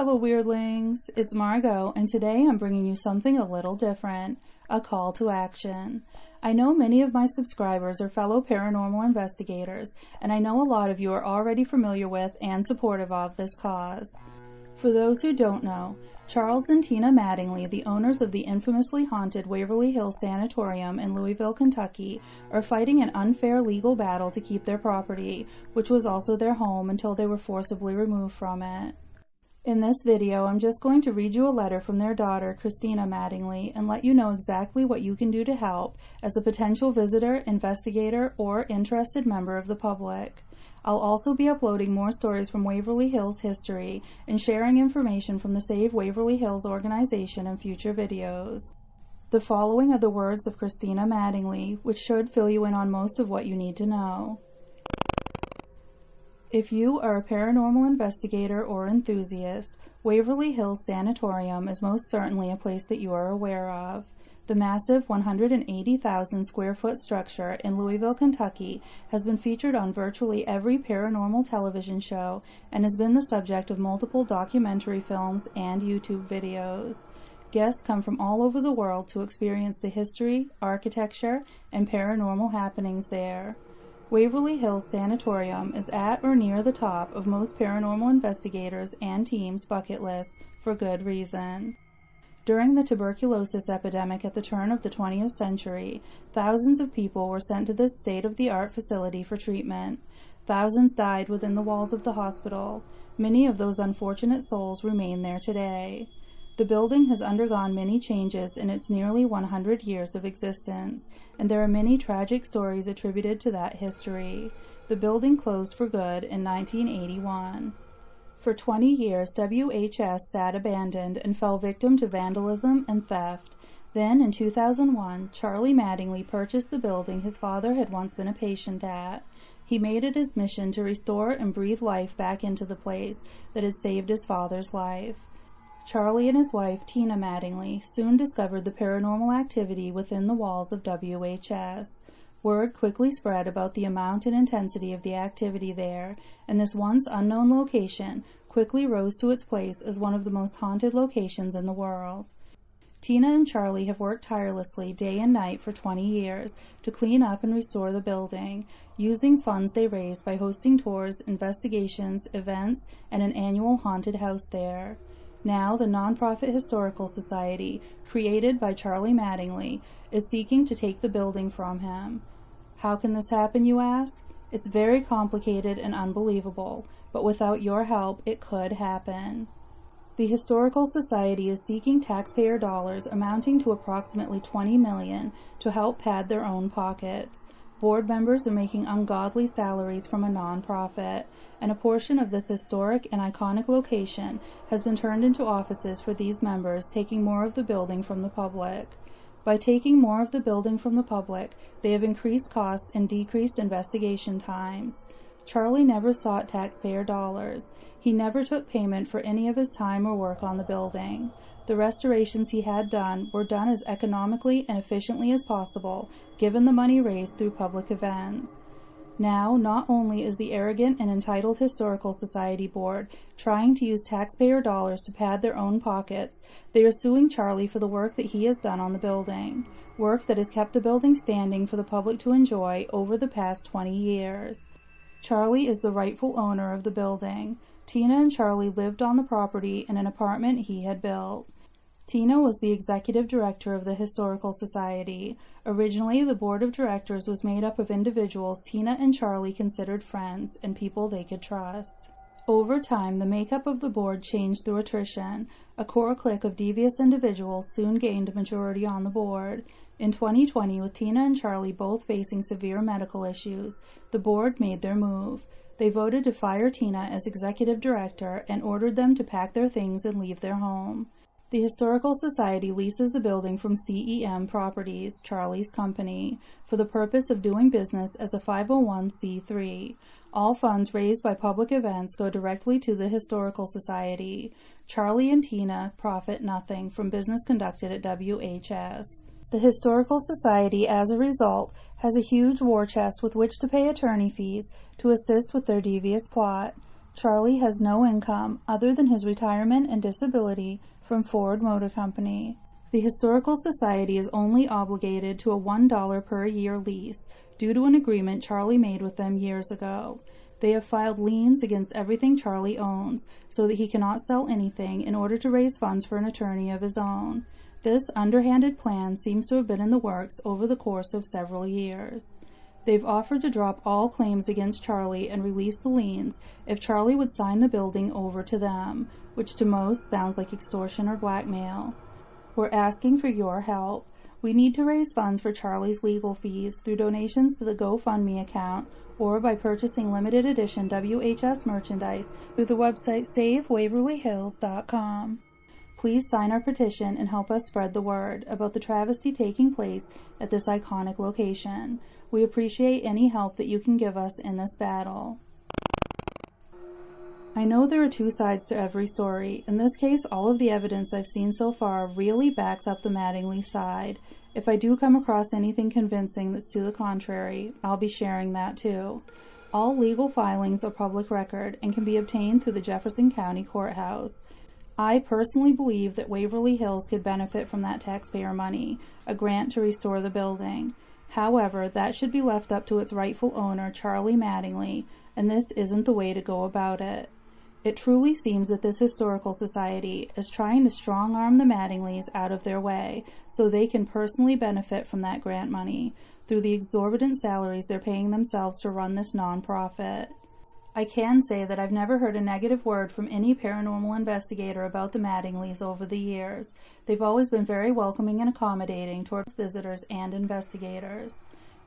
fellow weirdlings, it's Margot, and today I'm bringing you something a little different, a call to action. I know many of my subscribers are fellow paranormal investigators, and I know a lot of you are already familiar with and supportive of this cause. For those who don't know, Charles and Tina Mattingly, the owners of the infamously haunted Waverly Hills Sanatorium in Louisville, Kentucky, are fighting an unfair legal battle to keep their property, which was also their home until they were forcibly removed from it. In this video, I'm just going to read you a letter from their daughter, Christina Mattingly, and let you know exactly what you can do to help as a potential visitor, investigator, or interested member of the public. I'll also be uploading more stories from Waverly Hills history and sharing information from the Save Waverly Hills organization in future videos. The following are the words of Christina Mattingly, which should fill you in on most of what you need to know. If you are a paranormal investigator or enthusiast, Waverly Hills Sanatorium is most certainly a place that you are aware of. The massive 180,000 square foot structure in Louisville, Kentucky has been featured on virtually every paranormal television show and has been the subject of multiple documentary films and YouTube videos. Guests come from all over the world to experience the history, architecture, and paranormal happenings there. Waverly Hills Sanatorium is at or near the top of most paranormal investigators and teams' bucket lists for good reason. During the tuberculosis epidemic at the turn of the 20th century, thousands of people were sent to this state-of-the-art facility for treatment. Thousands died within the walls of the hospital. Many of those unfortunate souls remain there today. The building has undergone many changes in its nearly 100 years of existence, and there are many tragic stories attributed to that history. The building closed for good in 1981. For 20 years, WHS sat abandoned and fell victim to vandalism and theft. Then, in 2001, Charlie Mattingly purchased the building his father had once been a patient at. He made it his mission to restore and breathe life back into the place that had saved his father's life. Charlie and his wife, Tina Mattingly, soon discovered the paranormal activity within the walls of WHS. Word quickly spread about the amount and intensity of the activity there, and this once unknown location quickly rose to its place as one of the most haunted locations in the world. Tina and Charlie have worked tirelessly day and night for 20 years to clean up and restore the building, using funds they raised by hosting tours, investigations, events, and an annual haunted house there. Now, the nonprofit historical society, created by Charlie Mattingly, is seeking to take the building from him. How can this happen, you ask? It's very complicated and unbelievable, but without your help, it could happen. The Historical Society is seeking taxpayer dollars amounting to approximately $20 million to help pad their own pockets. Board members are making ungodly salaries from a non-profit, and a portion of this historic and iconic location has been turned into offices for these members, taking more of the building from the public. By taking more of the building from the public, they have increased costs and decreased investigation times. Charlie never sought taxpayer dollars. He never took payment for any of his time or work on the building. The restorations he had done were done as economically and efficiently as possible, given the money raised through public events. Now, not only is the arrogant and entitled Historical Society Board trying to use taxpayer dollars to pad their own pockets, they are suing Charlie for the work that he has done on the building, work that has kept the building standing for the public to enjoy over the past 20 years. Charlie is the rightful owner of the building. Tina and Charlie lived on the property in an apartment he had built. Tina was the executive director of the Historical Society. Originally, the board of directors was made up of individuals Tina and Charlie considered friends and people they could trust. Over time, the makeup of the board changed through attrition. A core clique of devious individuals soon gained a majority on the board. In 2020, with Tina and Charlie both facing severe medical issues, the board made their move. They voted to fire Tina as executive director and ordered them to pack their things and leave their home. The Historical Society leases the building from CEM Properties, Charlie's company, for the purpose of doing business as a 501c3. All funds raised by public events go directly to the Historical Society. Charlie and Tina profit nothing from business conducted at WHS. The Historical Society, as a result, has a huge war chest with which to pay attorney fees to assist with their devious plot. Charlie has no income other than his retirement and disability from Ford Motor Company. The Historical Society is only obligated to a $1 per year lease due to an agreement Charlie made with them years ago. They have filed liens against everything Charlie owns so that he cannot sell anything in order to raise funds for an attorney of his own. This underhanded plan seems to have been in the works over the course of several years. They've offered to drop all claims against Charlie and release the liens if Charlie would sign the building over to them, which to most sounds like extortion or blackmail. We're asking for your help. We need to raise funds for Charlie's legal fees through donations to the GoFundMe account or by purchasing limited edition WHS merchandise through the website SaveWaverlyHills.com. Please sign our petition and help us spread the word about the travesty taking place at this iconic location. We appreciate any help that you can give us in this battle. I know there are two sides to every story. In this case, all of the evidence I've seen so far really backs up the Mattingly side. If I do come across anything convincing that's to the contrary, I'll be sharing that too. All legal filings are public record and can be obtained through the Jefferson County Courthouse. I personally believe that Waverly Hills could benefit from that taxpayer money, a grant to restore the building. However, that should be left up to its rightful owner, Charlie Mattingly, and this isn't the way to go about it. It truly seems that this historical society is trying to strong-arm the Mattingleys out of their way so they can personally benefit from that grant money through the exorbitant salaries they're paying themselves to run this non-profit. I can say that I've never heard a negative word from any paranormal investigator about the Mattingleys over the years. They've always been very welcoming and accommodating towards visitors and investigators.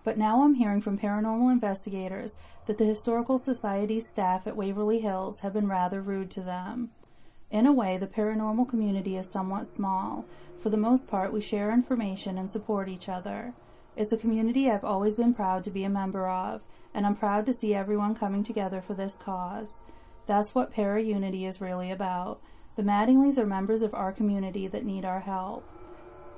But now I'm hearing from paranormal investigators that the Historical Society's staff at Waverly Hills have been rather rude to them. In a way, the paranormal community is somewhat small. For the most part, we share information and support each other. It's a community I've always been proud to be a member of, and I'm proud to see everyone coming together for this cause. That's what para-unity is really about. The Mattingleys are members of our community that need our help.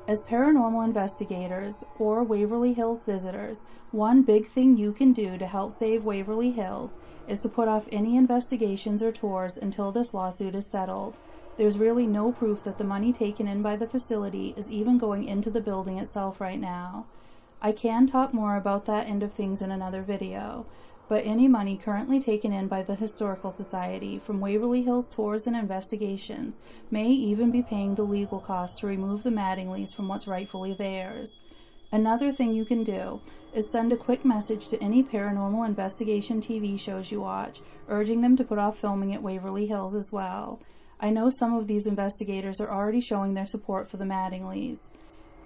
As paranormal investigators or Waverly Hills visitors, one big thing you can do to help save Waverly Hills is to put off any investigations or tours until this lawsuit is settled. There's really no proof that the money taken in by the facility is even going into the building itself right now. I can talk more about that end of things in another video, but any money currently taken in by the Historical Society from Waverly Hills tours and investigations may even be paying the legal costs to remove the Mattingleys from what's rightfully theirs. Another thing you can do is send a quick message to any paranormal investigation TV shows you watch, urging them to put off filming at Waverly Hills as well. I know some of these investigators are already showing their support for the Mattingleys.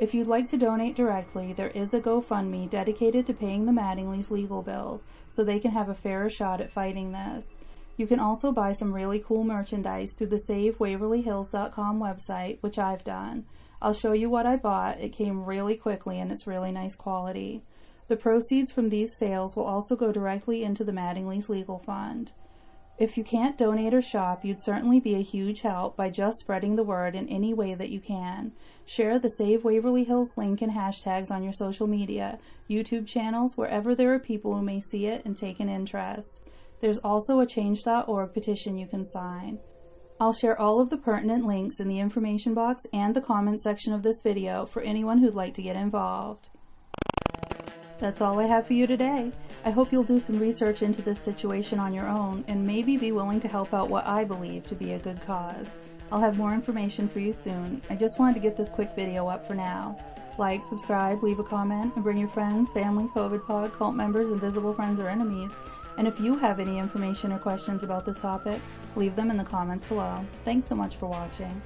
If you'd like to donate directly, there is a GoFundMe dedicated to paying the Mattingleys' legal bills so they can have a fairer shot at fighting this. You can also buy some really cool merchandise through the SaveWaverlyHills.com website, which I've done. I'll show you what I bought. It came really quickly and it's really nice quality. The proceeds from these sales will also go directly into the Mattingleys' legal fund. If you can't donate or shop, you'd certainly be a huge help by just spreading the word in any way that you can. Share the Save Waverly Hills link and hashtags on your social media, YouTube channels, wherever there are people who may see it and take an interest. There's also a Change.org petition you can sign. I'll share all of the pertinent links in the information box and the comment section of this video for anyone who'd like to get involved. That's all I have for you today. I hope you'll do some research into this situation on your own and maybe be willing to help out what I believe to be a good cause. I'll have more information for you soon. I just wanted to get this quick video up for now. Like, subscribe, leave a comment, and bring your friends, family, COVID pod, cult members, invisible friends, or enemies. And if you have any information or questions about this topic, leave them in the comments below. Thanks so much for watching.